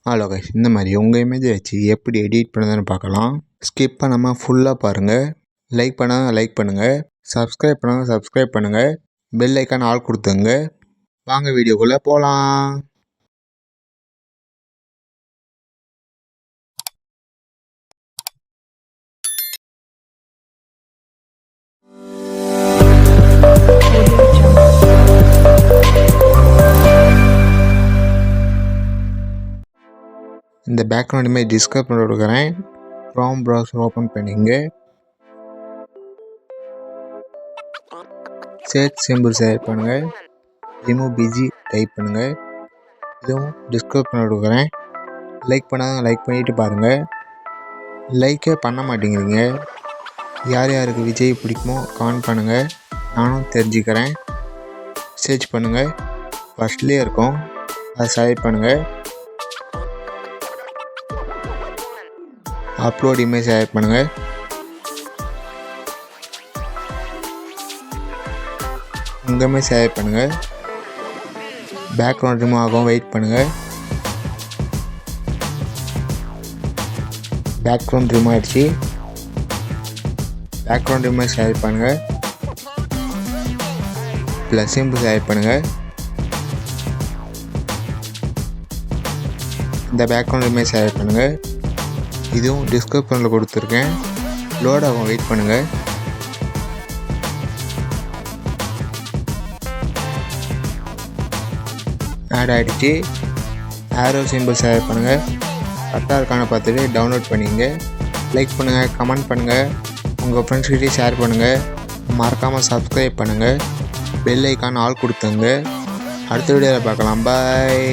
Hello guys, இந்த மாதிரி உங்கள் இமேஜை வச்சு எப்படி எடிட் பண்ணுறதுன்னு பார்க்கலாம். ஸ்கிப் பண்ணாமல் ஃபுல்லாக பாருங்கள். லைக் பண்ணால் லைக் பண்ணுங்கள், சப்ஸ்கிரைப் பண்ணால் சப்ஸ்கிரைப் பண்ணுங்கள், பெல் ஐக்கான் ஆல் கொடுத்துங்க. வாங்க வீடியோக்குள்ளே போகலாம். இந்த பேக்ரவுண்ட் இமேஜ் டிஸ்கவர் பண்ணி கொடுக்குறேன். க்ரோம் ப்ரௌசர் ஓப்பன் பண்ணிங்க. சர்ச் சிம்பிள் செலக்ட் பண்ணுங்கள். ரிமூவ் பிஜி டைப் பண்ணுங்கள். இதுவும் டிஸ்கவர் பண்ணி கொடுக்குறேன். லைக் பண்ணாதான் லைக் பண்ணிவிட்டு பாருங்கள். லைக்கே பண்ண மாட்டேங்கிறீங்க. யார் யாருக்கு விஜய் பிடிக்குமோ கமெண்ட் பண்ணுங்கள், நானும் தெரிஞ்சுக்கிறேன். சர்ச் பண்ணுங்கள், ஃபஸ்ட்லேயே இருக்கும், அதை செலக்ட் பண்ணுங்கள். அப்லோட் இமேஜ் செலக்ட் பண்ணுங்கள். உங்கள் இமேஜ் செலக்ட் பண்ணுங்கள். பேக்ரவுண்ட் ரிமூவ் ஆகும், வெயிட் பண்ணுங்கள். பேக்ரவுண்ட் ரிமூவ் ஆகிடுச்சு. பேக்ரவுண்ட் இமேஜ் செலக்ட் பண்ணுங்கள். ப்ளஸ் சிம்பிள் செலக்ட் பண்ணுங்கள். இந்த பேக்ரவுண்ட் இமேஜ் செலக்ட் பண்ணுங்கள். இதுவும் டிஸ்கிரிப்ஷனில் கொடுத்துருக்கேன், லோட் ஆகும், வெயிட் பண்ணுங்கள். ஆட் ஆகிடுச்சு. ஆரோ சிம்பிள் செலக்ட் பண்ணுங்கள். கரெக்டாக இருக்கான பார்த்துட்டு டவுன்லோட் பண்ணிங்க. லைக் பண்ணுங்கள், கமெண்ட் பண்ணுங்கள், உங்கள் ஃப்ரெண்ட்ஸ்கிட்டே ஷேர் பண்ணுங்கள். மறக்காமல் சப்ஸ்கிரைப் பண்ணுங்கள், பெல் ஐக்கான் ஆல் கொடுத்துங்க. அடுத்த வீடியோவில் பார்க்கலாம். பாய்.